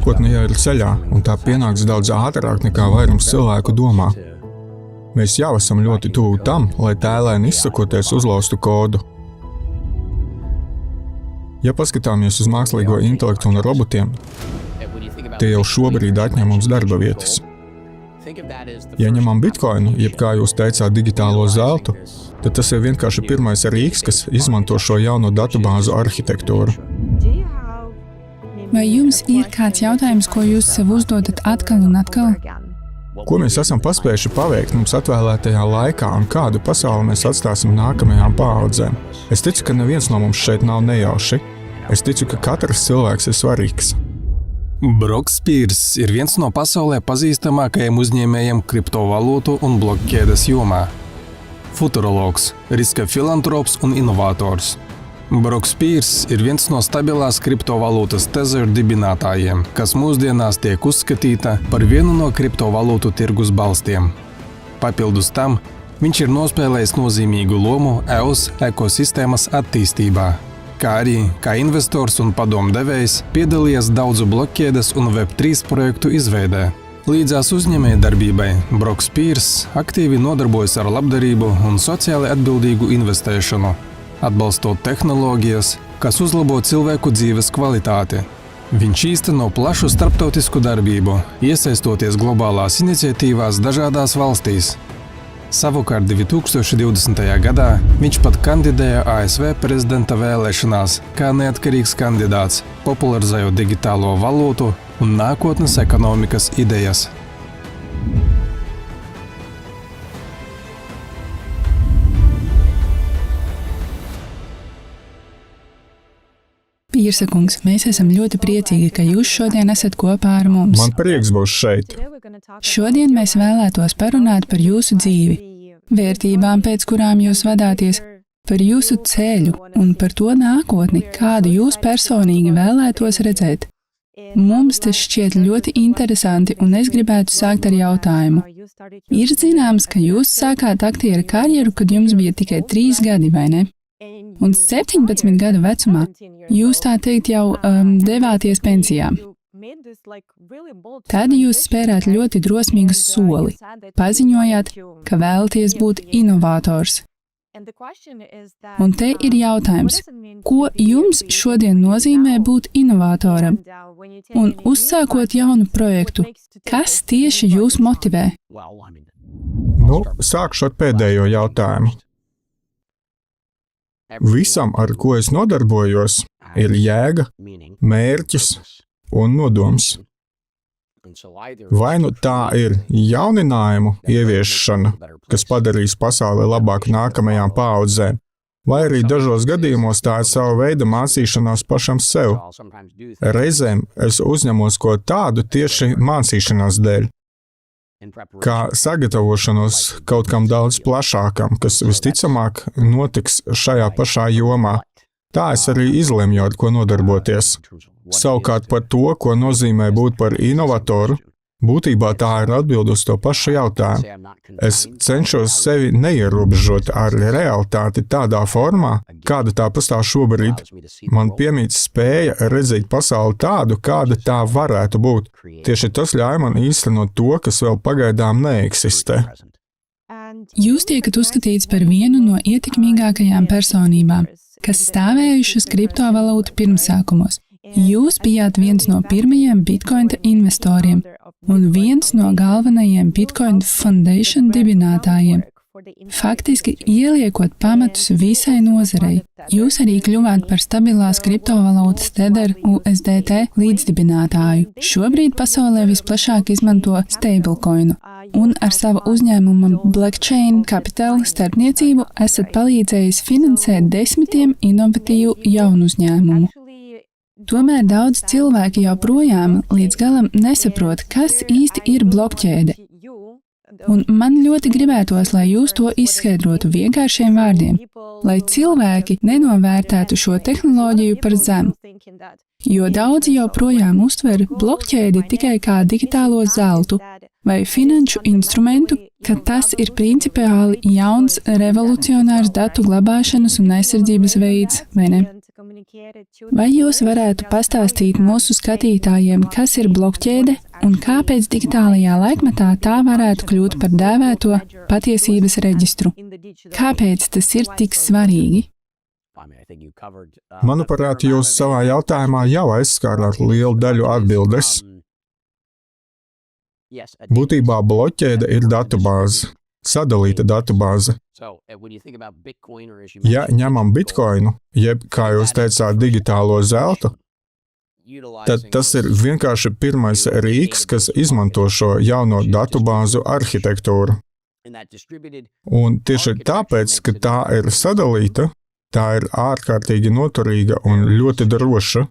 Nākotne jau ir ceļā, un tā pienāks daudz ātrāk nekā vairums cilvēku domā. Mēs jau esam ļoti tuvu tam, lai tēlēni izsakoties uzlaustu kodu. Ja paskatāmies uz mākslīgo intelektu un robotiem, tie jau šobrīd atņem mums darba vietas. Ja ņemam bitkoinu, jeb kā jūs teicāt digitālo zeltu, tad tas ir vienkārši pirmais rīks, kas izmanto šo jauno datubāzu arhitektūru. Vai jums ir kāds jautājums, ko jūs sev uzdodat atkal un atkal? Ko mēs esam paspējuši paveikt mums atvēlētajā laikā un kādu pasauli mēs atstāsim nākamajām paaudzēm? Es ticu, ka neviens no mums šeit nav nejauši. Es ticu, ka katrs cilvēks ir svarīgs. Brock Spears ir viens no pasaulē pazīstamākajiem uzņēmējiem kriptovalūtu un blokķēdes jomā. Futurologs, riska filantrops un inovators. Brock Spears ir viens no stabilās kriptovalūtas Tether dibinātājiem, kas mūsdienās tiek uzskatīta par vienu no kriptovalūtu tirgus balstiem. Papildus tam, viņš ir nospēlējis nozīmīgu lomu EOS ekosistēmas attīstībā, kā arī kā investors un padomdevējs piedalījies daudzu blokķēdes un Web3 projektu izveidē. Līdzās uzņēmējdarbībai Brock Spears aktīvi nodarbojas ar labdarību un sociāli atbildīgu investēšanu, atbalstot tehnoloģijas, kas uzlabo cilvēku dzīves kvalitāti. Viņš īsteno plašu starptautisku darbību, iesaistoties globālās iniciatīvās dažādās valstīs. Savukārt 2020. gadā viņš pat kandidēja ASV prezidenta vēlēšanās kā neatkarīgs kandidāts, popularizējot digitālo valūtu un nākotnes ekonomikas idejas. Pīrsa kungs, mēs esam ļoti priecīgi, ka jūs šodien esat kopā ar mums. Man prieks būt šeit. Šodien mēs vēlētos parunāt par jūsu dzīvi, vērtībām, pēc kurām jūs vadāties, par jūsu ceļu un par to nākotni, kādu jūs personīgi vēlētos redzēt. Mums tas šķiet ļoti interesanti, un es gribētu sākt ar jautājumu. Ir zināms, ka jūs sākāt aktieru karjeru, kad jums bija tikai 3 gadi, vai ne? Un 17 gadu vecumā jūs tā teikt jau devāties pensijā. Tad jūs spērāt ļoti drosmīgu soli, paziņojāt, ka vēlaties būt inovators. Un te ir jautājums, ko jums šodien nozīmē būt inovatoram? Un uzsākot jaunu projektu, kas tieši jūs motivē? Sākšu ar pēdējo jautājumu. Visam, ar ko es nodarbojos, ir jēga, mērķis un nodoms. Vai nu tā ir jauninājumu ieviešana, kas padarīs pasauli labāku nākamajām paaudzēm, vai arī dažos gadījumos tā ir sava veida mācīšanās pašam sev. Reizēm es uzņemos ko tādu tieši mācīšanās dēļ, kā sagatavošanos kaut kam daudz plašākam, kas visticamāk notiks šajā pašā jomā. Tā es arī izlemju, ar ko nodarboties. Savukārt par to, ko nozīmē būt par inovatoru, būtībā tā ir atbilde uz to pašu jautājumu. Es cenšos sevi neierobežot ar realitāti tādā formā, kāda tā pastāv šobrīd. Man piemīt spēja redzēt pasauli tādu, kāda tā varētu būt. Tieši tas ļauj man īstenot to, kas vēl pagaidām neeksistē. Jūs tiekat uzskatīts par vienu no ietekmīgākajām personībām, kas stāvējušas kriptovalūtu pirmsākumos. Jūs bijāt viens no pirmajiem Bitcoina investoriem un viens no galvenajiem Bitcoin Foundation dibinātājiem. Faktiski ieliekot pamatus visai nozarei, jūs arī kļuvāt par stabilās kriptovalūtas Tether USDT līdzdibinātāju. Šobrīd pasaulē visplašāk izmanto stablecoinu, un ar savu uzņēmumu Blockchain Capital starpniecību esat palīdzējis finansēt 10 inovatīvu jaunu uzņēmumu. Tomēr daudz cilvēki joprojām līdz galam nesaprot, kas īsti ir blokķēde. Un man ļoti gribētos, lai jūs to izskaidrotu vienkāršiem vārdiem, lai cilvēki nenovērtētu šo tehnoloģiju par zemu. Jo daudzi joprojām uztver blokķēdi tikai kā digitālo zeltu vai finanšu instrumentu, ka tas ir principiāli jauns revolucionārs datu glabāšanas un aizsardzības veids, vai ne? Vai jūs varētu pastāstīt mūsu skatītājiem, kas ir blokķēde un kāpēc digitālajā laikmetā tā varētu kļūt par dēvēto patiesības reģistru? Kāpēc tas ir tik svarīgi? Manuprāt, jūs savā jautājumā jau aizskārāt lielu daļu atbildes. Būtībā bloķķēde ir datubāze, sadalīta datubāze. Ja ņemam bitkoinu, jeb, kā jūs teicāt, digitālo zeltu, tad tas ir vienkārši pirmais rīks, kas izmanto šo jauno datubāzu arhitektūru. Un tieši tāpēc, ka tā ir sadalīta, tā ir ārkārtīgi noturīga un ļoti droša.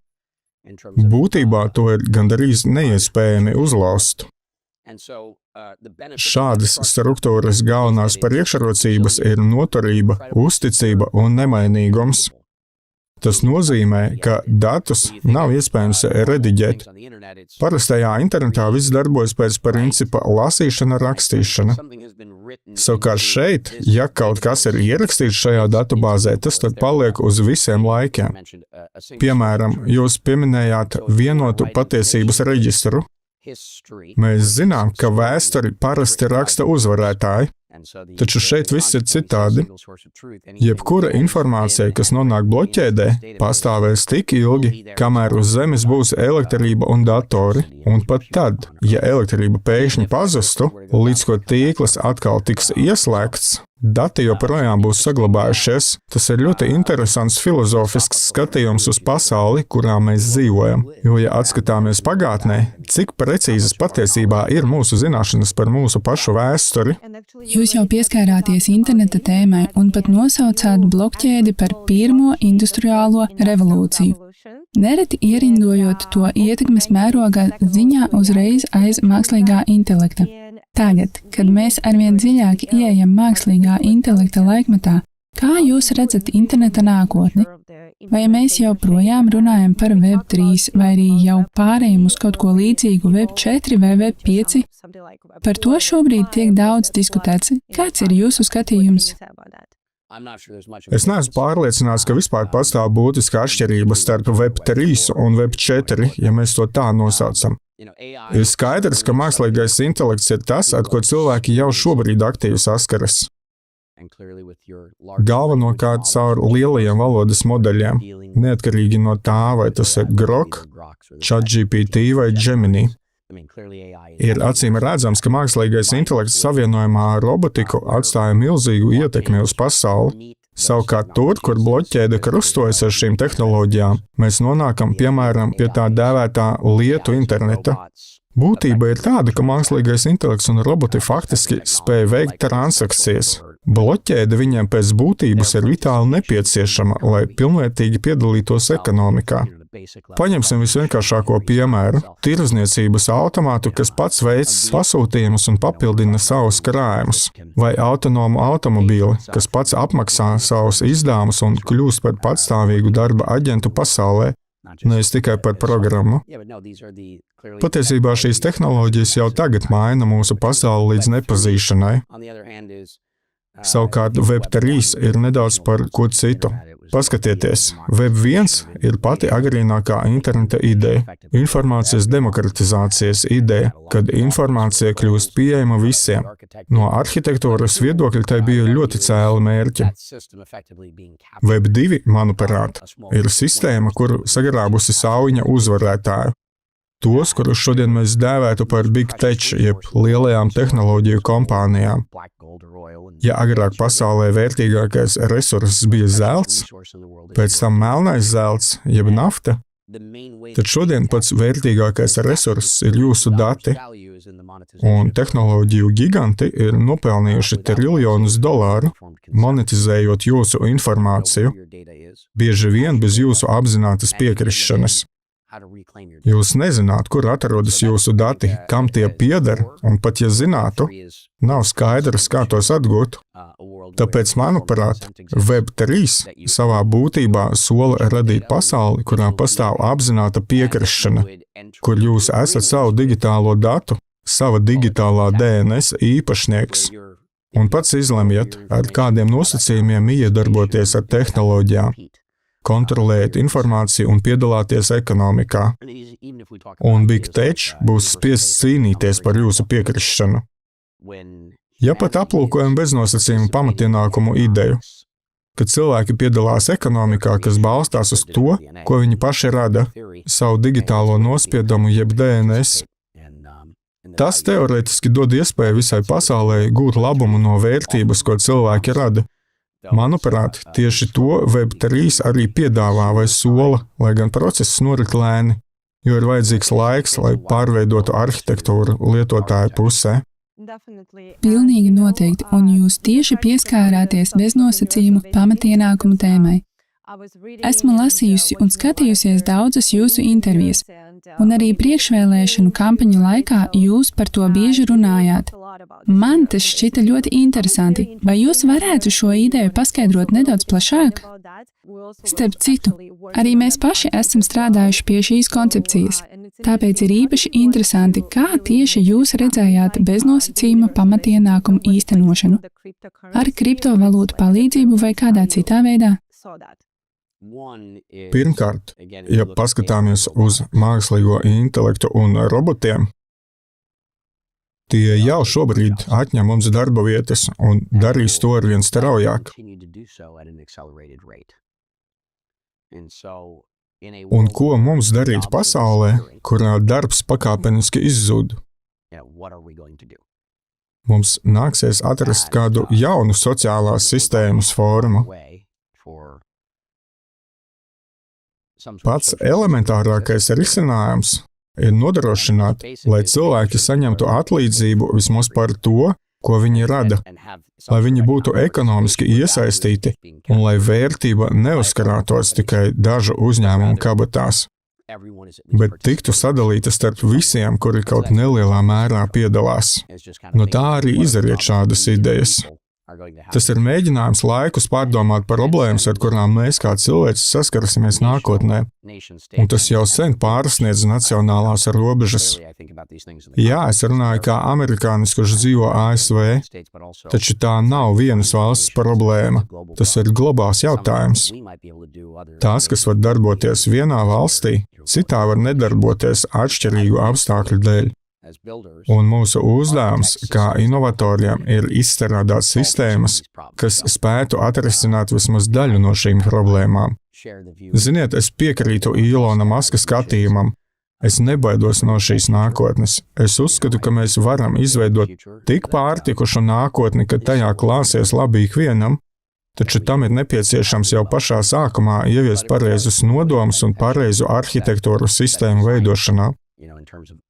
Būtībā to ir gandrīz neiespējami uzlauzt. Šādas struktūras galvenās priekšrocības ir noturība, uzticība un nemainīgums. Tas nozīmē, ka datus nav iespējams rediģēt. Parastajā internetā viss darbojas pēc principa lasīšana, rakstīšana. Savukārt šeit, ja kaut kas ir ierakstīts šajā datubāzē, tas tad paliek uz visiem laikiem. Piemēram, jūs pieminējāt vienotu patiesības reģistru. Mēs zinām, ka vēsturi parasti raksta uzvarētāji, taču šeit viss ir citādi. Jebkura informācija, kas nonāk bloķķēdē, pastāvēs tik ilgi, kamēr uz Zemes būs elektrība un datori, un pat tad, ja elektrība pēkšņi pazustu, līdz ko tīkls atkal tiks ieslēgts, dati joprojām būs saglabājušies. Tas ir ļoti interesants filozofisks skatījums uz pasauli, kurā mēs dzīvojam. Jo, ja atskatāmies pagātnē, cik precīzas patiesībā ir mūsu zināšanas par mūsu pašu vēsturi? Jūs jau pieskārāties interneta tēmai un pat nosaucāt blokķēdi par pirmo industriālo revolūciju. Nereti ierindojot to ietekmes mēroga ziņā uzreiz aiz mākslīgā intelekta. Tagad, kad mēs arvien dziļāk ieejam mākslīgā intelekta laikmetā, kā jūs redzat interneta nākotni? Vai mēs jau projām runājam par Web3 vai arī jau pārējam uz kaut ko līdzīgu Web4 vai Web5? Par to šobrīd tiek daudz diskutēts. Kāds ir jūsu skatījums? Es neesmu pārliecināts, ka vispār pastāv būtiska atšķirība starp Web3 un Web4, ja mēs to tā nosaucam. Ir skaidrs, ka mākslīgais intelekts ir tas, ar ko cilvēki jau šobrīd aktīvi saskaras. Galvenokārt caur lielajiem valodas modeļiem, neatkarīgi no tā, vai tas ir Grok, ChatGPT vai Gemini. Ir acīm redzams, ka mākslīgais intelekts savienojumā ar robotiku atstāja milzīgu ietekmi uz pasauli. Savukārt tur, kur bloķķēde krustojas ar šīm tehnoloģijām, mēs nonākam, piemēram, pie tā dēvētā lietu interneta. Būtība ir tāda, ka mākslīgais intelekts un roboti faktiski spēj veikt transakcijas. Bloķķēde viņiem pēc būtības ir vitāli nepieciešama, lai pilnvērtīgi piedalītos ekonomikā. Paņemsim visvienkāršāko piemēru – tirdzniecības automātu, kas pats veic pasūtījumus un papildina savus krājumus, vai autonomu automobīli, kas pats apmaksā savus izdevumus un kļūst par patstāvīgu darba aģentu pasaulē, nevis tikai par programmu. Patiesībā šīs tehnoloģijas jau tagad maina mūsu pasauli līdz nepazīšanai. Savukārt Web3 ir nedaudz par ko citu. Paskatieties, Web1 ir pati agrīnākā interneta ideja, informācijas demokratizācijas ideja, kad informācija kļūst pieejama visiem. No arhitektūras viedokļa tai bija ļoti cēli mērķi. Web2, manuprāt, ir sistēma, kuru sagrābusi sauņa uzvarētāju. Tos, kurus šodien mēs dēvētu par Big Tech, jeb lielajām tehnoloģiju kompānijām. Ja agrāk pasaulē vērtīgākais resurss bija zelts, pēc tam melnais zelts, jeb nafta, tad šodien pats vērtīgākais resurss ir jūsu dati, un tehnoloģiju giganti ir nopelnījuši triljonus dolāru, monetizējot jūsu informāciju, bieži vien bez jūsu apzinātas piekrišanas. Jūs nezināt, kur atrodas jūsu dati, kam tie pieder, un pat ja zinātu, nav skaidrs, kā tos atgūt. Tāpēc, manuprāt, Web3 savā būtībā sola radīt pasauli, kurā pastāv apzināta piekrišana, kur jūs esat savu digitālo datu, sava digitālā DNS īpašnieks, un pats izlemjat, ar kādiem nosacījumiem iedarboties ar tehnoloģijām. kontrolēt informāciju un piedalāties ekonomikā. Un Big Tech būs spiests cīnīties par jūsu piekrišanu. Ja pat aplūkojam beznosacījumu pamatienākumu ideju, kad cilvēki piedalās ekonomikā, kas balstās uz to, ko viņi paši rada, savu digitālo nospiedumu jeb DNS, tas teorētiski dod iespēju visai pasaulē gūt labumu no vērtības, ko cilvēki rada. Manuprāt, tieši to Web3 arī piedāvā vai sola, lai gan process norit lēni, jo ir vajadzīgs laiks, lai pārveidotu arhitektūru lietotāju pusē. Pilnīgi noteikti, un jūs tieši pieskārāties beznosacījumu pamatienākumu tēmai. Esmu lasījusi un skatījusies daudzas jūsu intervijas, un arī priekšvēlēšanu kampaņu laikā jūs par to bieži runājāt. Man tas šķita ļoti interesanti. Vai jūs varētu šo ideju paskaidrot nedaudz plašāk? Starp citu, arī mēs paši esam strādājuši pie šīs koncepcijas, tāpēc ir īpaši interesanti, kā tieši jūs redzējāt beznosacījuma pamatienākumu īstenošanu. Ar kriptovalūtu palīdzību vai kādā citā veidā? Pirmkārt, ja paskatāmies uz mākslīgo intelektu un robotiem, tie jau šobrīd atņem mums darba vietas un darīs to arvien straujāk. Un ko mums darīt pasaulē, kurā darbs pakāpeniski izzūd? Mums nāksies atrast kādu jaunu sociālās sistēmas formu. Pats elementārākais risinājums ir nodrošināt, lai cilvēki saņemtu atlīdzību vismaz par to, ko viņi rada, lai viņi būtu ekonomiski iesaistīti un lai vērtība neuzkarātos tikai dažu uzņēmumu kabatās, bet tiktu sadalīta starp visiem, kuri kaut nelielā mērā piedalās. No tā arī izariet šādas idejas. Tas ir mēģinājums laikus pārdomāt problēmas, ar kurām mēs kā cilvēks saskarsimies nākotnē, un tas jau sen pārsniedz nacionālās robežas. Jā, es runāju kā amerikānis, kurš dzīvo ASV, taču tā nav vienas valsts problēma, tas ir globāls jautājums. Tās, kas var darboties vienā valstī, citā var nedarboties atšķirīgu apstākļu dēļ. Un mūsu uzdevums, kā inovatoriem, ir izstrādāt sistēmas, kas spētu atrisināt vismaz daļu no šīm problēmām. Ziniet, es piekrītu Ilona Maska skatījumam. Es nebaidos no šīs nākotnes. Es uzskatu, ka mēs varam izveidot tik pārtikušu nākotni, ka tajā klāsies labi ikvienam, taču tam ir nepieciešams jau pašā sākumā ieviest pareizus nodomus un pareizu arhitektūru sistēmu veidošanā.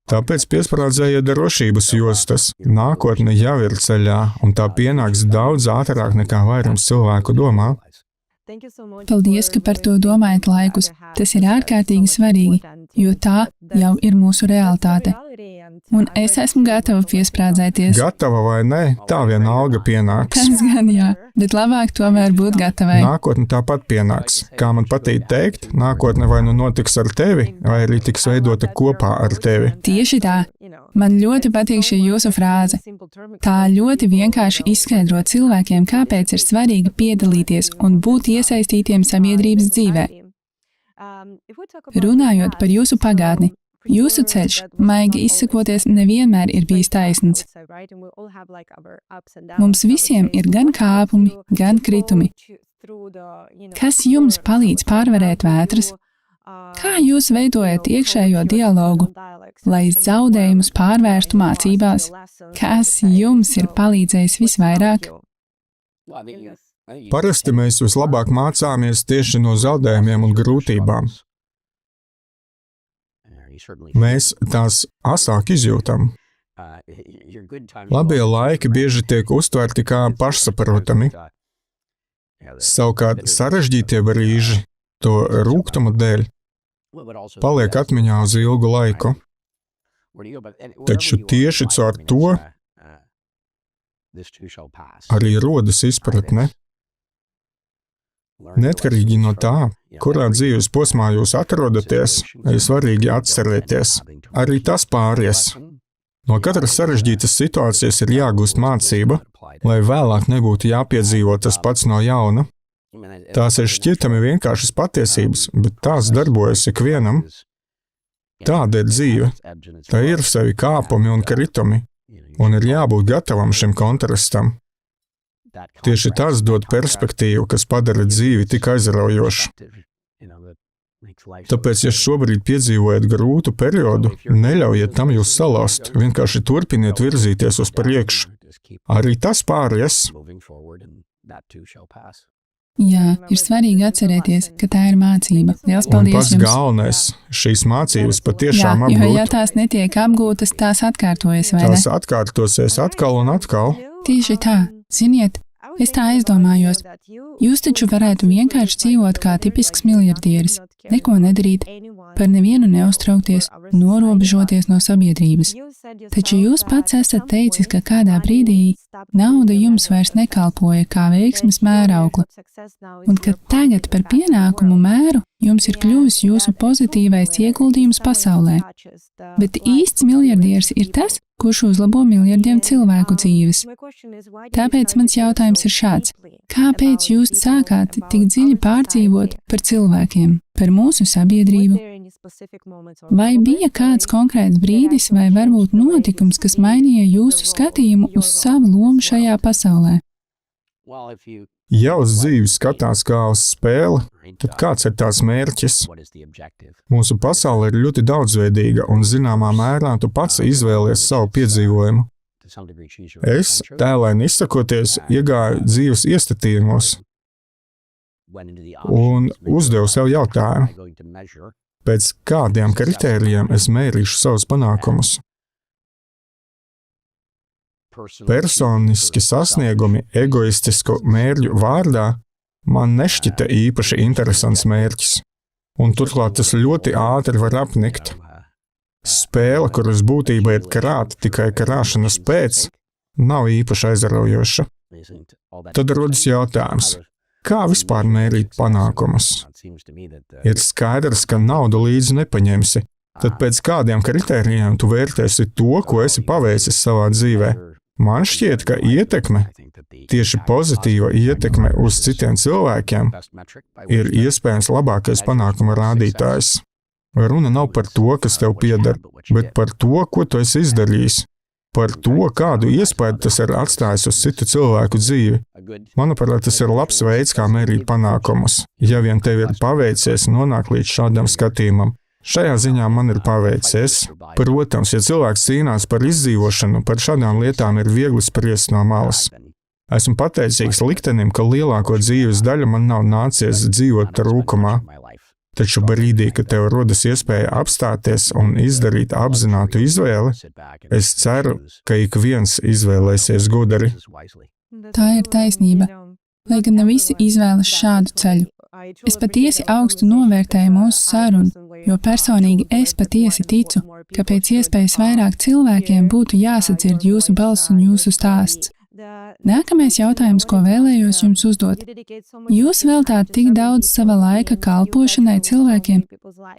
Tāpēc piesprādzējiet drošības jostas. Nākotne jau ir ceļā, un tā pienāks daudz ātrāk nekā vairums cilvēku domā. Paldies, ka par to domājat laikus. Tas ir ārkārtīgi svarīgi, jo tā jau ir mūsu realitāte. Un es esmu gatava piesprādzēties. Gatava vai nē, tā vienalga pienāks. Tas gan jā, bet labāk tomēr būt gatavai. Nākotne tāpat pienāks. Kā man patīk teikt, nākotne vai nu notiks ar tevi, vai arī tiks veidota kopā ar tevi. Tieši tā. Man ļoti patīk šī jūsu frāze. Tā ļoti vienkārši izskaidro cilvēkiem, kāpēc ir svarīgi piedalīties un būt iesaistītiem sabiedrības dzīvē. Runājot par jūsu pagātni, jūsu ceļš, maigi izsakoties, nevienmēr ir bijis taisns. Mums visiem ir gan kāpumi, gan kritumi. Kas jums palīdz pārvarēt vētras? Kā jūs veidojat iekšējo dialogu, lai zaudējumus pārvērstu mācībās? Kas jums ir palīdzējis visvairāk? Parasti mēs vislabāk mācāmies tieši no zaudējumiem un grūtībām. Mēs tās asāk izjūtam. Labie laiki bieži tiek uztverti kā pašsaprotami. Savukārt sarežģītie brīži, to rūgtuma dēļ, paliek atmiņā uz ilgu laiku. Taču tieši caur to arī rodas izpratne. Neatkarīgi no tā, kurā dzīves posmā jūs atrodaties, ir svarīgi atcerēties. Arī tas pāries. No katras sarežģītas situācijas ir jāgūst mācība, lai vēlāk nebūtu jāpiedzīvo tas pats no jauna. Tās ir šķietami vienkāršas patiesības, bet tās darbojas ikvienam. Tāda ir dzīve. Tā ir sevi kāpumi un kritumi, un ir jābūt gatavam šim kontrastam. Tieši tas dod perspektīvu, kas padara dzīvi tik aizraujošu. Tāpēc, ja šobrīd piedzīvojat grūtu periodu, neļaujiet tam jūs salauzt, vienkārši turpiniet virzīties uz priekšu. Arī tas pāries. Jā, ir svarīgi atcerēties, ka tā ir mācība. Liels Un paldies pats jums! galvenais, šīs mācības Jā, patiešām jo ja apgūt. tās netiek apgūtas, tās atkārtojas, vai ne? Tās atkārtosies atkal un atkal. Tieši tā. Ziniet, es tā aizdomājos. Jūs taču varētu vienkārši dzīvot kā tipisks miljardieris, neko nedarīt, par nevienu neuztraukties, norobežoties no sabiedrības. Taču jūs pats esat teicis, ka kādā brīdī nauda jums vairs nekalpoja kā veiksmes mēraukla, un ka tagad par pienākumu mēru jums ir kļuvis jūsu pozitīvais ieguldījums pasaulē. Bet īsts miljardieris ir tas, kurš uzlabo miljardiem cilvēku dzīves. Tāpēc mans jautājums ir šāds. Kāpēc jūs sākāt tik dziļi pārdzīvot par cilvēkiem, par mūsu sabiedrību? Vai bija kāds konkrēts brīdis vai varbūt notikums, kas mainīja jūsu skatījumu uz savu lomu šajā pasaulē? Ja uz dzīvi skatās kā uz spēli, tad kāds ir tās mērķis? Mūsu pasaule ir ļoti daudzveidīga, un zināmā mērā tu pats izvēlies savu piedzīvojumu. Es, tēlaini izsakoties, iegāju dzīves iestatījumos un uzdevu sev jautājumu, pēc kādiem kritērijiem es mērīšu savus panākumus. Personiski sasniegumi egoistisku mērķu vārdā man nešķita īpaši interesants mērķis, un turklāt tas ļoti ātri var apnikt. Spēle, kuras būtība ir krāt tikai krāšanas pēc, nav īpaši aizraujoša. Tad rodas jautājums, kā vispār mērīt panākumus? Ir skaidrs, ka naudu līdzi nepaņemsi, tad pēc kādiem kritērijiem tu vērtēsi to, ko esi paveicis savā dzīvē. Man šķiet, ka ietekme, tieši pozitīva ietekme uz citiem cilvēkiem, ir iespējams labākais panākuma rādītājs. Runa nav par to, kas tev pieder, bet par to, ko tu esi izdarījis, par to, kādu iespēju tas ir atstājis uz citu cilvēku dzīvi. Manuprāt, tas ir labs veids, kā mērīt panākumus, ja vien tev ir paveicies nonākt līdz šādam skatījumam. Šajā ziņā man ir paveicies. Protams, ja cilvēks cīnās par izdzīvošanu, par šādām lietām ir viegli spriest no malas. Esmu pateicīgs liktenim, ka lielāko dzīves daļu man nav nācies dzīvot trūkumā. Taču brīdī, kad tev rodas iespēja apstāties un izdarīt apzinātu izvēli, es ceru, ka ik viens izvēlēsies gudri. Tā ir taisnība, lai gan ne visi izvēlas šādu ceļu. Es patiesi augstu novērtēju mūsu sarunu, jo personīgi es patiesi ticu, ka pēc iespējas vairāk cilvēkiem būtu jāsadzird jūsu balss un jūsu stāsts. Nākamais jautājums, ko vēlējos jums uzdot. Jūs veltāt tik daudz sava laika kalpošanai cilvēkiem,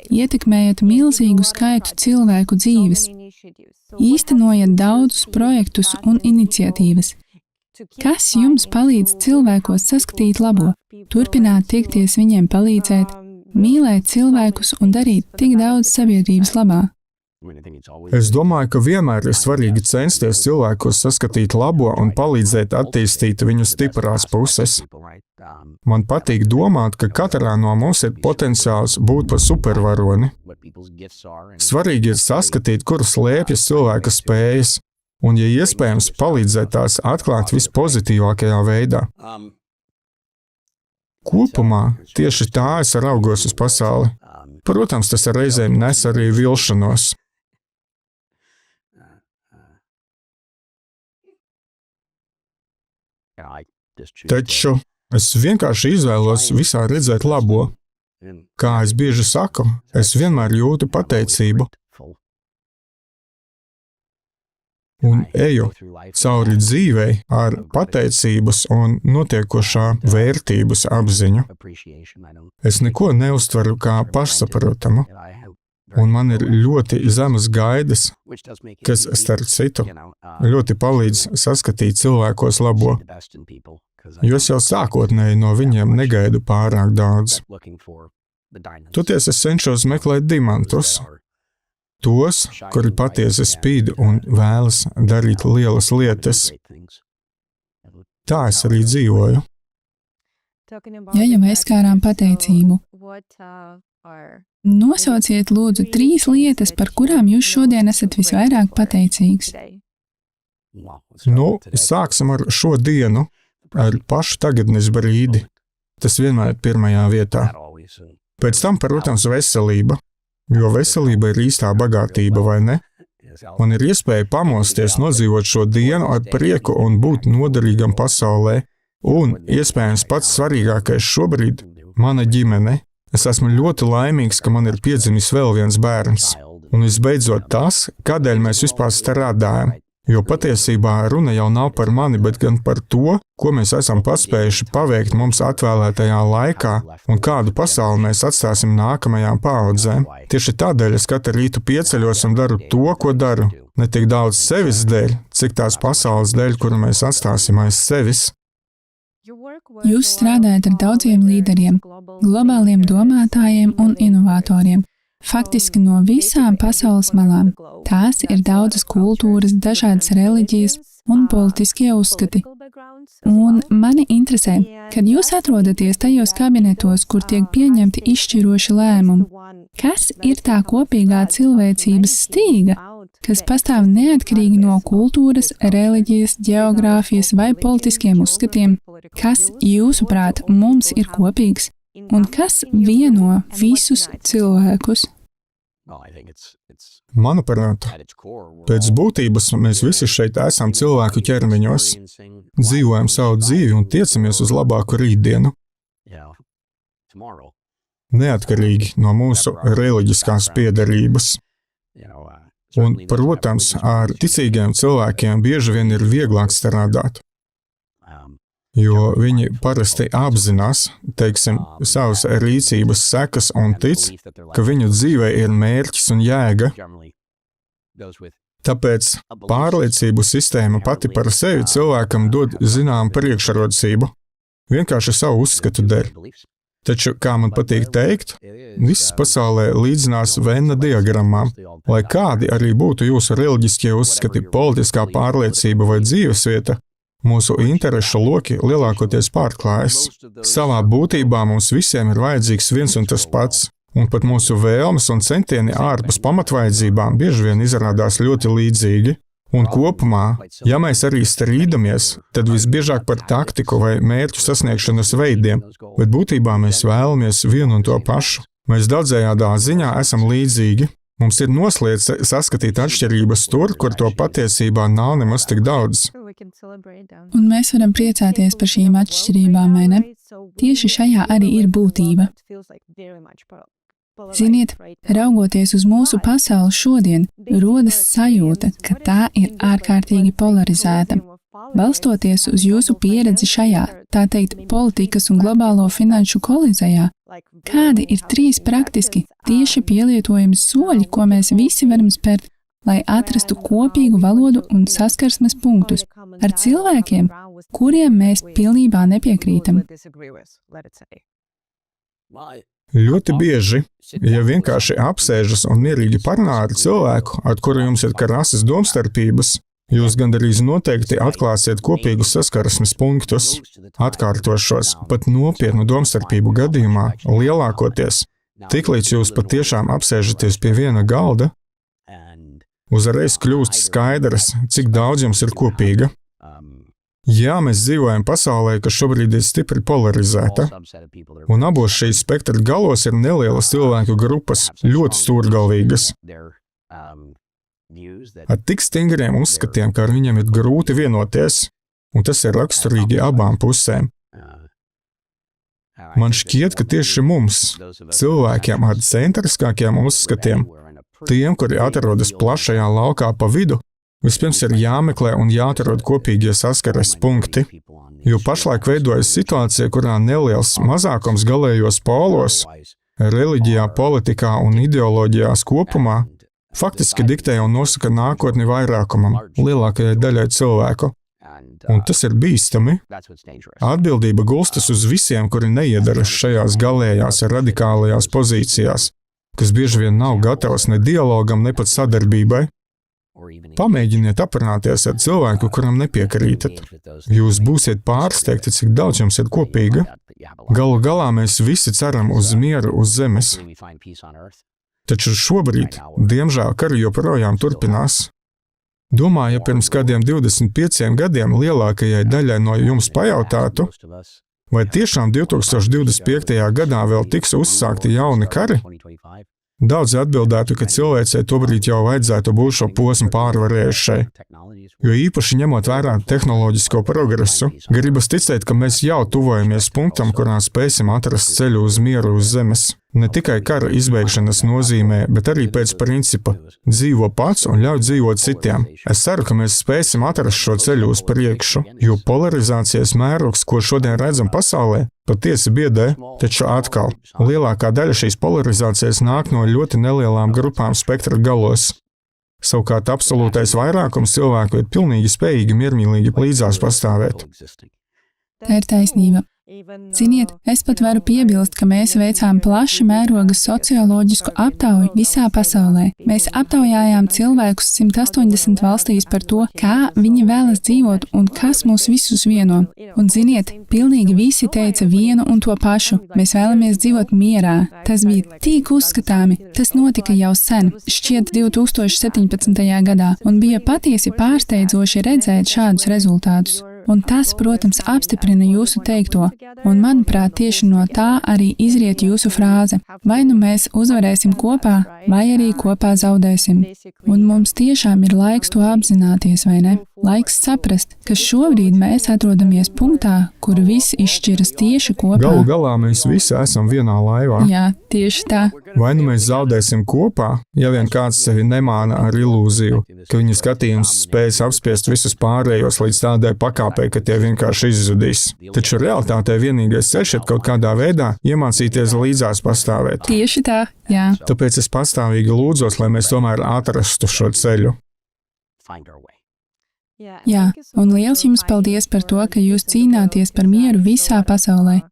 ietekmējat milzīgu skaitu cilvēku dzīves, īstenojat daudzus projektus un iniciatīvas. Kas jums palīdz cilvēkos saskatīt labo, turpināt tiekties viņiem palīdzēt, mīlēt cilvēkus un darīt tik daudz sabiedrības labā? Es domāju, ka vienmēr ir svarīgi censties cilvēkos saskatīt labo un palīdzēt attīstīt viņu stiprās puses. Man patīk domāt, ka katrā no mums ir potenciāls būt par supervaroni. Svarīgi ir saskatīt, kur slēpjas cilvēka spējas, un, ja iespējams, palīdzēt tās atklāt vispozitīvākajā veidā. Kopumā tieši tā es raugos uz pasauli. Protams, tas reizēm nes arī vilšanos. Taču es vienkārši izvēlos visā redzēt labo. Kā es bieži saku, es vienmēr jūtu pateicību un eju cauri dzīvei ar pateicības un notiekošā vērtības apziņu. Es neko neuztveru kā pašsaprotamu, un man ir ļoti zemas gaidas, kas, starp citu, ļoti palīdz saskatīt cilvēkos labo. jo es jau sākotnēji no viņiem negaidu pārāk daudz. Toties es cenšos meklēt dimantus, tos, kuri patiesi spīd un vēlas darīt lielas lietas. Tā es arī dzīvoju. Ja jau aizskārām pateicību, nosauciet lūdzu 3 lietas, par kurām jūs šodien esat visvairāk pateicīgs. Sāksim ar šo dienu, ar pašu tagadnes brīdi. Tas vienmēr ir pirmajā vietā. Pēc tam, protams, veselība, jo veselība ir īstā bagātība, vai ne? Man ir iespēja pamosties, nodzīvot šo dienu ar prieku un būt noderīgam pasaulē. Un, iespējams, pats svarīgākais šobrīd – mana ģimene. Es esmu ļoti laimīgs, ka man ir piedzimis vēl viens bērns. Un visbeidzot tas, kādēļ mēs vispār strādājam. Jo patiesībā runa jau nav par mani, bet gan par to, ko mēs esam paspējuši paveikt mums atvēlētajā laikā un kādu pasauli mēs atstāsim nākamajām paaudzēm. Tieši tādēļ es katru rītu pieceļos un daru to, ko daru. Ne tik daudz sevis dēļ, cik tās pasaules dēļ, kuru mēs atstāsim aiz sevis. Jūs strādājat ar daudziem līderiem, globāliem domātājiem un inovatoriem. Faktiski no visām pasaules malām. Tās ir daudzas kultūras, dažādas reliģijas un politiskie uzskati. Un mani interesē, kad jūs atrodaties tajos kabinetos, kur tiek pieņemti izšķiroši lēmumi, kas ir tā kopīgā cilvēcības stīga, kas pastāv neatkarīgi no kultūras, reliģijas, ģeogrāfijas vai politiskiem uzskatiem, kas, jūsuprāt, mums ir kopīgs un kas vieno visus cilvēkus? Manuprāt, pēc būtības mēs visi šeit esam cilvēku ķermeņos, dzīvojam savu dzīvi un tiecamies uz labāku rītdienu. Neatkarīgi no mūsu reliģiskās piederības. Un, protams, ar ticīgiem cilvēkiem bieži vien ir vieglāk strādāt, jo viņi parasti apzinās, savas rīcības sekas un tic, ka viņu dzīvē ir mērķis un jēga. Tāpēc pārliecību sistēma pati par sevi cilvēkam dod zināmu priekšrocību, vienkārši savu uzskatu dēļ. Taču, kā man patīk teikt, viss pasaulē līdzinās Venna diagrammām, lai kādi arī būtu jūsu reliģiskie uzskati, politiskā pārliecība vai dzīvesvieta, mūsu interešu loki lielākoties pārklājas. Savā būtībā mums visiem ir vajadzīgs viens un tas pats, un pat mūsu vēlmes un centieni ārpus pamatvajadzībām bieži vien izrādās ļoti līdzīgi. Un kopumā, ja mēs arī strīdamies, tad visbiežāk par taktiku vai mērķu sasniegšanas veidiem, bet būtībā mēs vēlamies vienu un to pašu. Mēs daudzējādā ziņā esam līdzīgi. Mums ir noslēdz saskatīt atšķirības tur, kur to patiesībā nav nemaz tik daudz. Un mēs varam priecāties par šīm atšķirībām, vai ne? Tieši šajā arī ir būtība. Ziniet, raugoties uz mūsu pasauli šodien, rodas sajūta, ka tā ir ārkārtīgi polarizēta. Balstoties uz jūsu pieredzi šajā, tā teikt, politikas un globālo finanšu kolizijā, kādi ir 3 praktiski, tieši pielietojami soļi, ko mēs visi varam spērt, lai atrastu kopīgu valodu un saskarsmes punktus ar cilvēkiem, kuriem mēs pilnībā nepiekrītam? Ļoti bieži, ja vienkārši apsēžas un mierīgi parunā ar cilvēku, ar kuru jums ir krasas domstarpības, jūs gandrīz noteikti atklāsiet kopīgus saskarsmes punktus. Atkārtošos, pat nopietnu domstarpību gadījumā, lielākoties, tiklīdz jūs patiešām apsēžaties pie viena galda, uzreiz kļūst skaidrs, cik daudz jums ir kopīga. Jā, mēs dzīvojam pasaulē, kas šobrīd ir stipri polarizēta, un abos šīs spektra galos ir nelielas cilvēku grupas, ļoti stūrgalvīgas, ar tik stingriem uzskatiem, ka ar viņiem ir grūti vienoties, un tas ir raksturīgi abām pusēm. Man šķiet, ka tieši mums, cilvēkiem ar centriskākiem uzskatiem, tiem, kuri atrodas plašajā laukā pa vidu, vispirms ir jāmeklē un jāatrod kopīgie saskares punkti, jo pašlaik veidojas situācija, kurā neliels mazākums galējos polos, reliģijā, politikā un ideoloģijās kopumā, faktiski diktē un nosaka nākotni vairākumam, lielākajai daļai cilvēku. Un tas ir bīstami. Atbildība gulstas uz visiem, kuri neiedaras šajās galējās radikālajās pozīcijās, kas bieži vien nav gatavs ne dialogam, ne pat sadarbībai. Pamēģiniet aprunāties ar cilvēku, kuram nepiekrītat. Jūs būsiet pārsteigti, cik daudz jums ir kopīga. Galu galā mēs visi ceram uz mieru uz zemes. Taču šobrīd, diemžēl, kari joprojām turpinās. Domāju, ja pirms kādiem 25 gadiem lielākajai daļai no jums pajautātu, vai tiešām 2025. gadā vēl tiks uzsākti jauni kari? Daudzi atbildētu, ka cilvēcei tobrīd jau vajadzētu būt šo posmu pārvarējušai, jo īpaši ņemot vērā tehnoloģisko progresu, gribas ticēt, ka mēs jau tuvojamies punktam, kurā spēsim atrast ceļu uz mieru uz zemes. Ne tikai kara izbeigšanas nozīmē, bet arī pēc principa dzīvo pats un ļauj dzīvot citiem. Es ceru, ka mēs spēsim atrast šo ceļu uz priekšu, jo polarizācijas mērogs, ko šodien redzam pasaulē, patiesi biedē, taču atkal, lielākā daļa šīs polarizācijas nāk no ļoti nelielām grupām spektra galos. Savukārt absolūtais vairākums cilvēku ir pilnīgi spējīgi miermīlīgi līdzās pastāvēt. Tā ir taisnība. Ziniet, es pat varu piebilst, ka mēs veicām plaša mēroga socioloģisku aptauju visā pasaulē. Mēs aptaujājām cilvēkus 180 valstīs par to, kā viņi vēlas dzīvot un kas mūs visus vieno. Un ziniet, pilnīgi visi teica vienu un to pašu. Mēs vēlamies dzīvot mierā. Tas bija tik uzskatāmi. Tas notika jau sen, šķiet 2017. gadā, un bija patiesi pārsteidzoši redzēt šādus rezultātus. Un tas, protams, apstiprina jūsu teikto, un, manuprāt, tieši no tā arī izriet jūsu frāze. Vai nu mēs uzvarēsim kopā, vai arī kopā zaudēsim. Un mums tiešām ir laiks to apzināties, vai ne? Laiks saprast, ka šobrīd mēs atrodamies punktā, kur viss izšķiras tieši kopā. Galu galā mēs visi esam vienā laivā. Jā, tieši tā. Vai nu mēs zaudēsim kopā, ja vien kāds sevi nemāna ar ilūziju, ka viņa skatījums spējas apspiest visus pārējos līdz tādai pakāpei, ka tie vienkārši izzudīs. Taču realitātē vienīgais ceļš ir kaut kādā veidā iemācīties līdzās pastāvēt. Tieši tā, jā. Tāpēc es pastāvīgi lūdzos, lai mēs tomēr atrastu šo ceļu. Jā, un liels jums paldies par to, ka jūs cīnāties par mieru visā pasaulē.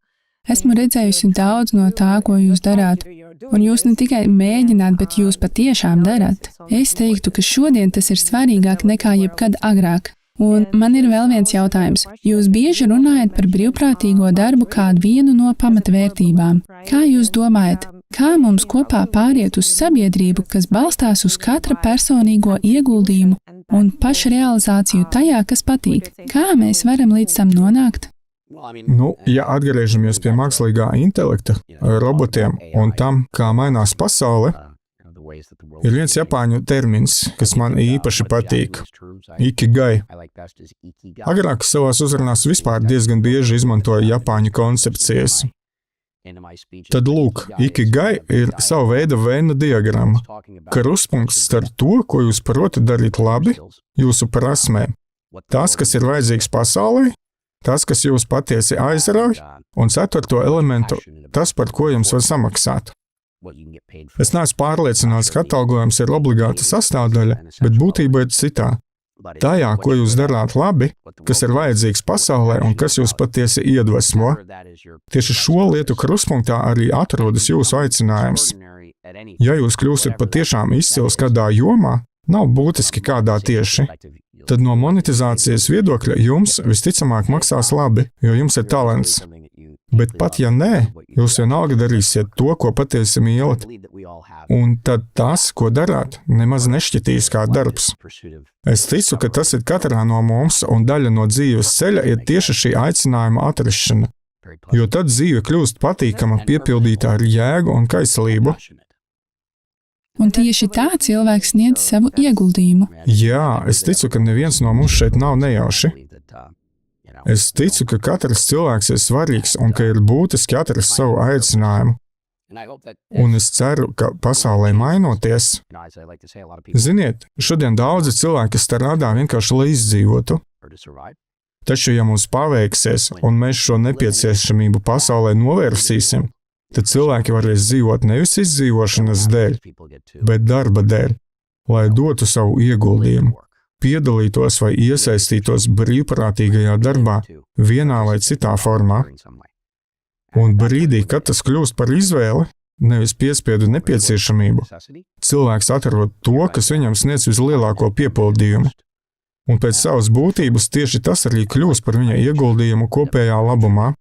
Esmu redzējusi daudz no tā, ko jūs darāt, un jūs ne tikai mēģināt, bet jūs patiešām darat. Es teiktu, ka šodien tas ir svarīgāk nekā jebkad agrāk. Un man ir vēl viens jautājums. Jūs bieži runājat par brīvprātīgo darbu kā vienu no pamatvērtībām. Kā jūs domājat, kā mums kopā pāriet uz sabiedrību, kas balstās uz katra personīgo ieguldījumu un pašrealizāciju tajā, kas patīk? Kā mēs varam līdz tam nonākt? Ja atgriežamies pie mākslīgā intelekta, robotiem un tam, kā mainās pasaule, ir viens japāņu termins, kas man īpaši patīk – ikigai. Agrāk savās uzrunās vispār diezgan bieži izmantoju japāņu koncepcijas. Tad lūk, ikigai ir sava veida Venna diagramma, krustpunkts starp to, ko jūs protat darīt labi, jūsu prasmēm. Tas, kas ir vajadzīgs pasaulē, tas, kas jūs patiesi aizrauj, un ceturto elementu, tas, par ko jums var samaksāt. Es neesmu pārliecināts, ka atalgojums ir obligāta sastāvdaļa, bet būtība ir citā. Tajā, ko jūs darāt labi, kas ir vajadzīgs pasaulē un kas jūs patiesi iedvesmo. Tieši šo lietu krustpunktā arī atrodas jūsu aicinājums. Ja jūs kļūstat patiešām izcils kādā jomā, nav būtiski kādā tieši, tad no monetizācijas viedokļa jums visticamāk maksās labi, jo jums ir talants. Bet pat ja nē, jūs vienalga darīsiet to, ko patiesi mīlat. Un tad tas, ko darāt, nemaz nešķitīs kā darbs. Es ticu, ka tas ir katrā no mums, un daļa no dzīves ceļa ir tieši šī aicinājuma atrašana. Jo tad dzīve kļūst patīkama, piepildīta ar jēgu un kaislību. Un tieši tā cilvēks sniedz savu ieguldījumu. Jā, es ticu, ka neviens no mums šeit nav nejauši. Es ticu, ka katrs cilvēks ir svarīgs un ka ir būtiski atrast savu aicinājumu. Un es ceru, ka pasaulē mainoties, ziniet, šodien daudzi cilvēki strādā vienkārši, lai izdzīvotu. Taču, ja mums paveiksies un mēs šo nepieciešamību pasaulē novērsīsim, tad cilvēki varēs dzīvot nevis izdzīvošanas dēļ, bet darba dēļ, lai dotu savu ieguldījumu. piedalītos vai iesaistītos brīvprātīgajā darbā, vienā vai citā formā. Un brīdī, kad tas kļūst par izvēli, nevis piespiedu nepieciešamību, cilvēks atrod to, kas viņam sniedz vislielāko piepildījumu. Un pēc savas būtības tieši tas arī kļūst par viņa ieguldījumu kopējā labumā.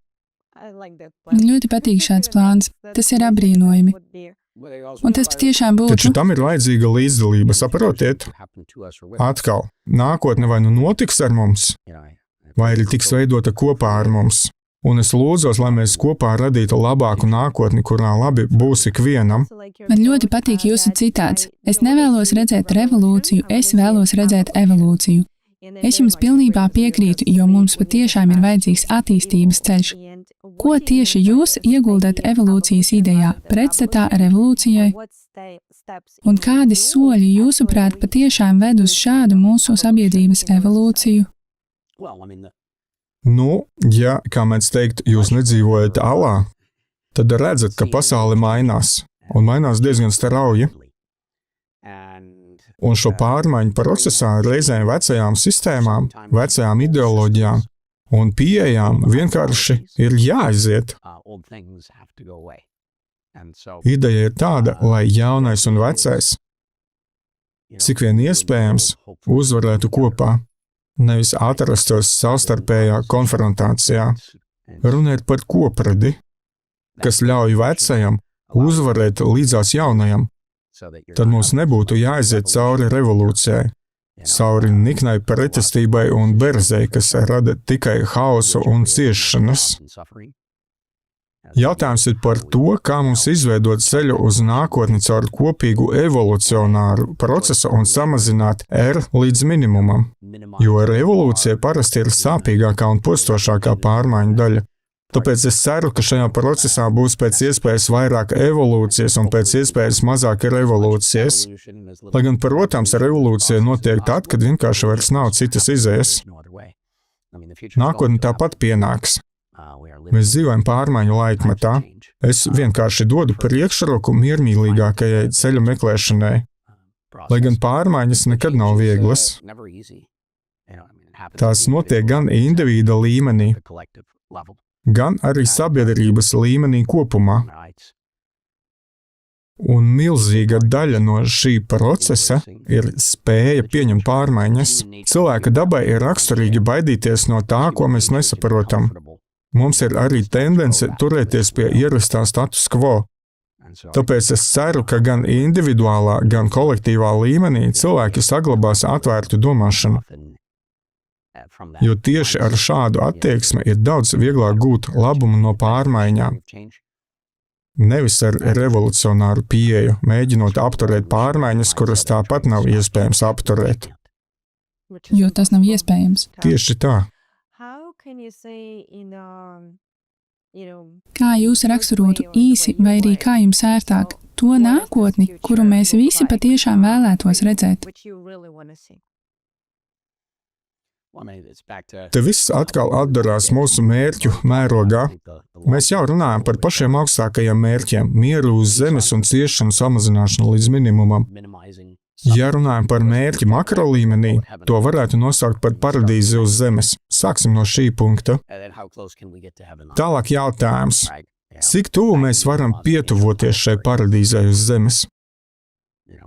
Man ļoti patīk šāds plāns. Tas ir apbrīnojami. Un tas patiešām Taču būtu. tam ir vajadzīga līdzdalība, saprotiet? Atkal, nākotne vai nu notiks ar mums, vai arī tiks veidota kopā ar mums. Un es lūdzos, lai mēs kopā radītu labāku nākotni, kurā labi būs ikvienam. Man ļoti patīk jūsu citāts. Es nevēlos redzēt revolūciju, es vēlos redzēt evolūciju. Es jums pilnībā piekrītu, jo mums patiešām ir vajadzīgs attīstības ceļš. Ko tieši jūs ieguldat evolūcijas idejā, pretstatā revolūcijai? Un kādi soļi, jūsuprāt, patiešām ved uz šādu mūsu sabiedrības evolūciju? Nu, ja, kā mēs teikt, jūs nedzīvojat alā, tad redzat, ka pasaule mainās, un mainās diezgan strauji. Un šo pārmaiņu procesā reizēm vecajām sistēmām, vecajām ideoloģijām un pieejām vienkārši ir jāaiziet. Ideja ir tāda, lai jaunais un vecais, cik vien iespējams, uzvarētu kopā, nevis atrastos savstarpējā konfrontācijā. Runa ir par kopradi, kas ļauj vecajam uzvarēt līdzās jaunajam. Tad mums nebūtu jāaiziet cauri revolūcijai, cauri niknai pretestībai un berzei, kas rada tikai haosu un ciešanas. Jautājums ir par to, kā mums izveidot ceļu uz nākotni caur kopīgu evolucionāru procesu un samazināt R līdz minimumam, jo revolūcija parasti ir sāpīgākā un postošākā pārmaiņu daļa. Tāpēc es ceru, ka šajā procesā būs pēc iespējas vairāk evolūcijas un pēc iespējas mazāk revolūcijas. Lai gan, protams, revolūcija notiek tad, kad vienkārši vairs nav citas izējas. Nākotne tāpat pienāks. Mēs dzīvojam pārmaiņu laikmetā. Es vienkārši dodu priekšroku miermīlīgākajai ceļa meklēšanai. Lai gan pārmaiņas nekad nav vieglas. Tās notiek gan individa līmenī, gan arī sabiedrības līmenī kopumā. Un milzīga daļa no šī procesa ir spēja pieņemt pārmaiņas. Cilvēka dabai ir raksturīgi baidīties no tā, ko mēs nesaprotam. Mums ir arī tendence turēties pie ierastā status quo. Tāpēc es ceru, ka gan individuālā, gan kolektīvā līmenī cilvēki saglabās atvērtu domāšanu. Jo tieši ar šādu attieksmi ir daudz vieglāk gūt labumu no pārmaiņām. Nevis ar revolucionāru pieeju, mēģinot apturēt pārmaiņas, kuras tāpat nav iespējams apturēt. Jo tas nav iespējams. Tieši tā. Kā jūs raksturotu īsi vai arī kā jums ērtāk to nākotni, kuru mēs visi patiešām vēlētos redzēt? Te viss atkal atdarās mūsu mērķu mērogā. Mēs jau runājam par pašiem augstākajiem mērķiem – mieru uz zemes un ciešanu samazināšanu līdz minimumam. Ja runājam par mērķi makro līmenī, to varētu nosaukt par paradīzi uz zemes. Sāksim no šī punkta. Tālāk jautājums. Cik tuvu mēs varam pietuvoties šai paradīzei uz zemes?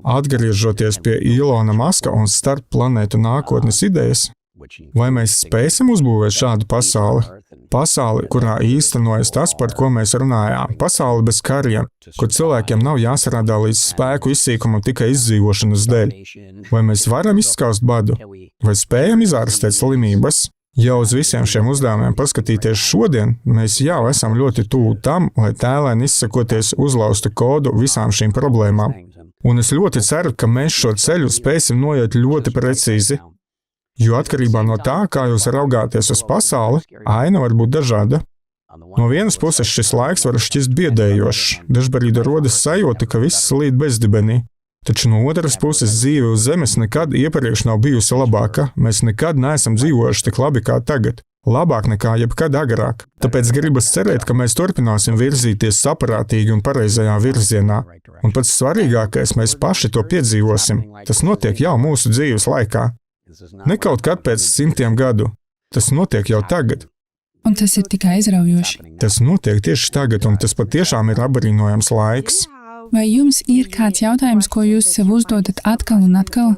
Atgriežoties pie Ilona Maska un starpplanētu nākotnes idejas, vai mēs spēsim uzbūvēt šādu pasauli? Pasauli, kurā īstenojas tas, par ko mēs runājām. Pasauli bez kariem, kur cilvēkiem nav jāsarādā līdz spēku izsīkumam tikai izdzīvošanas dēļ. Vai mēs varam izskaust badu? Vai spējam izārstēt slimības? Ja uz visiem šiem uzdevumiem paskatīties šodien, mēs jau esam ļoti tuvu tam, lai tēlēni izsakoties uzlaustu kodu visām šīm problēmām. Un es ļoti ceru, ka mēs šo ceļu spēsim noiet ļoti precīzi. Jo atkarībā no tā, kā jūs raugāties uz pasauli, aina var būt dažāda. No vienas puses šis laiks var šķist biedējošs, dažbrīd rodas sajūta, ka viss slīd bezdibenī. Taču no otras puses dzīve uz zemes nekad iepriekš nav bijusi labāka, mēs nekad neesam dzīvojuši tik labi kā tagad, labāk nekā jebkad agrāk. Tāpēc gribas cerēt, ka mēs turpināsim virzīties saprātīgi un pareizajā virzienā. Un pats svarīgākais, mēs paši to piedzīvosim. Tas notiek jau mūsu dzīves laikā. Ne kaut kad pēc 100 gadu. Tas notiek jau tagad. Un tas ir tikai aizraujoši. Tas notiek tieši tagad, un tas patiešām ir apbrīnojams laiks. Vai jums ir kāds jautājums, ko jūs sev uzdodat atkal un atkal?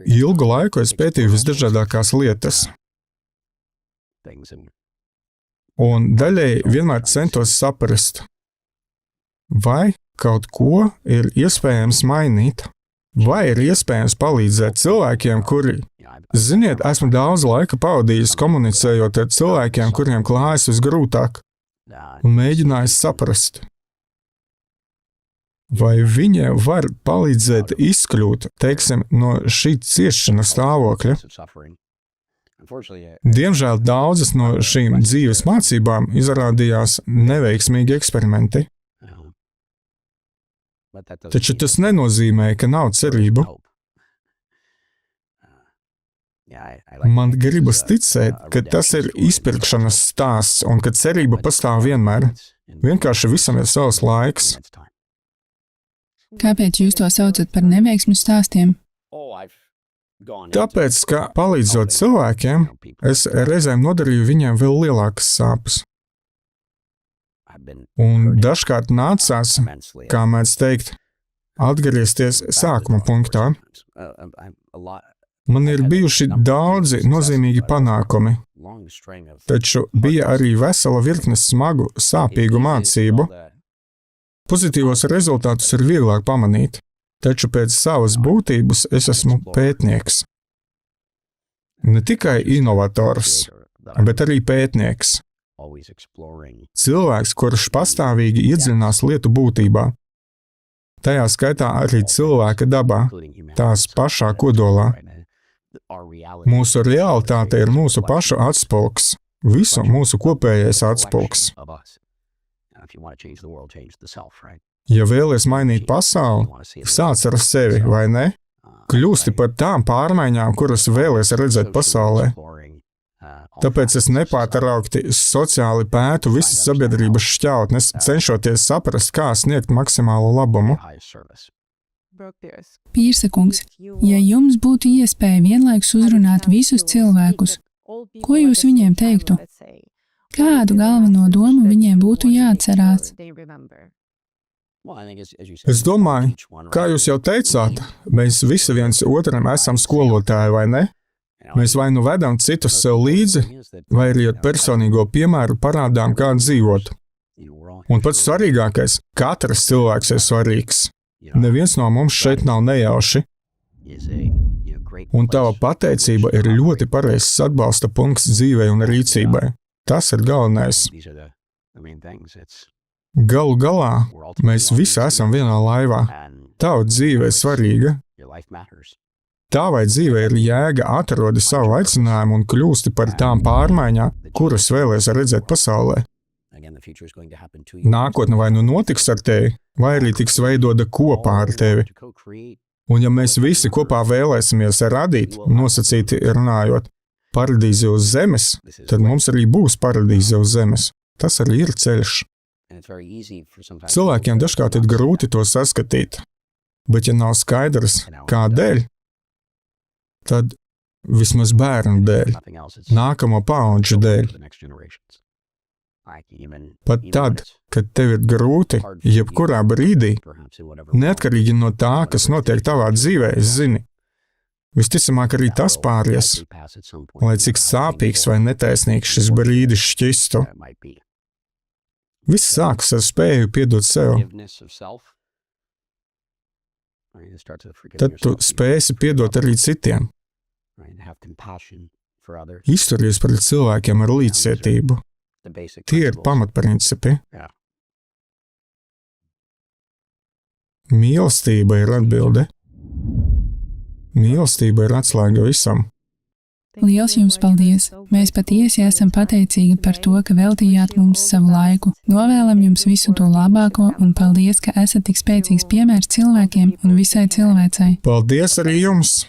Ilgu laiku es pētīju visdažādākās lietas, un daļēji vienmēr centos saprast, vai kaut ko ir iespējams mainīt, vai ir iespējams palīdzēt cilvēkiem, kuri, ziniet, esmu daudz laika pavadījis komunicējot ar cilvēkiem, kuriem klājas visgrūtāk, un mēģinājis saprast, vai viņiem var palīdzēt izkļūt, teiksim, no šī ciešana stāvokļa. Diemžēl daudzas no šīm dzīves mācībām izrādījās neveiksmīgi eksperimenti. Taču tas nenozīmē, ka nav cerību. Man gribas ticēt, ka tas ir izpirkšanas stāsts un ka cerība pastāv vienmēr. Vienkārši visam ir savs laiks. Kāpēc jūs to saucat par neveiksmu stāstiem? Tāpēc, ka palīdzot cilvēkiem, es reizēm nodarīju viņiem vēl lielākas sāpes. Un dažkārt nācās, kā mēdz teikt, atgriezties sākuma punktā. Man ir bijuši daudzi nozīmīgi panākumi, taču bija arī vesela virkne smagu, sāpīgu mācību. Pozitīvos rezultātus ir vieglāk pamanīt, taču pēc savas būtības es esmu pētnieks. Ne tikai inovators, bet arī pētnieks. Cilvēks, kurš pastāvīgi iedziļinās lietu būtībā. Tajā skaitā arī cilvēka dabā, tās pašā kodolā. Mūsu realitāte ir mūsu pašu atspulgs, visu mūsu kopējais atspulgs. Ja vēlies mainīt pasauli, sāc ar sevi, vai ne? Kļūsti par tām pārmaiņām, kuras vēlies redzēt pasaulē. Tāpēc es nepārtraukti sociāli pētu visas sabiedrības šķautnes, cenšoties saprast, kā sniegt maksimālu labumu. Pīrsa kungs, ja jums būtu iespēja vienlaikus uzrunāt visus cilvēkus, ko jūs viņiem teiktu? Kādu galveno domu viņiem būtu jāatcerās? Es domāju, kā jūs jau teicāt, mēs visi viens otram esam skolotāji, vai ne? Mēs vai nu vedam citus sev līdzi, vai arī ar personīgo piemēru parādām, kā dzīvot. Un pats svarīgākais, katrs cilvēks ir svarīgs. Neviens no mums šeit nav nejauši. Un tava pateicība ir ļoti pareizs atbalsta punkts dzīvei un rīcībai. Tas ir galvenais. Galu galā, mēs visi esam vienā laivā. Tava dzīve ir svarīga. Tavai dzīvei ir jēga atrodi savu aicinājumu un kļūsti par tām pārmaiņām, kuras vēlies redzēt pasaulē. Nākotne vai nu notiks ar tevi, vai arī tiks veidota kopā ar tevi. Un ja mēs visi kopā vēlēsimies radīt, nosacīti runājot, paradīzi uz zemes, tad mums arī būs paradīze uz zemes. Tas arī ir ceļš. Cilvēkiem dažkārt ir grūti to saskatīt, bet ja nav skaidrs, kādēļ, tad vismaz bērnu dēļ, nākamo paudžu dēļ. Pat tad, kad tev ir grūti, jebkurā brīdī, neatkarīgi no tā, kas notiek tavā dzīvē, zini, visticamāk arī tas pāries, lai cik sāpīgs vai netaisnīgs šis brīdis šķistu. Viss sākas ar spēju piedot sev. Tad tu spēsi piedot arī citiem. Izturies pret cilvēkiem ar līdzcietību. Tie ir pamatprincipi. Mīlestība ir atbilde. Mīlestība ir atslēga visam. Liels jums paldies! Mēs patiesi esam pateicīgi par to, ka veltījāt mums savu laiku. Novēlam jums visu to labāko un paldies, ka esat tik spēcīgs piemērs cilvēkiem un visai cilvēcei. Paldies arī jums!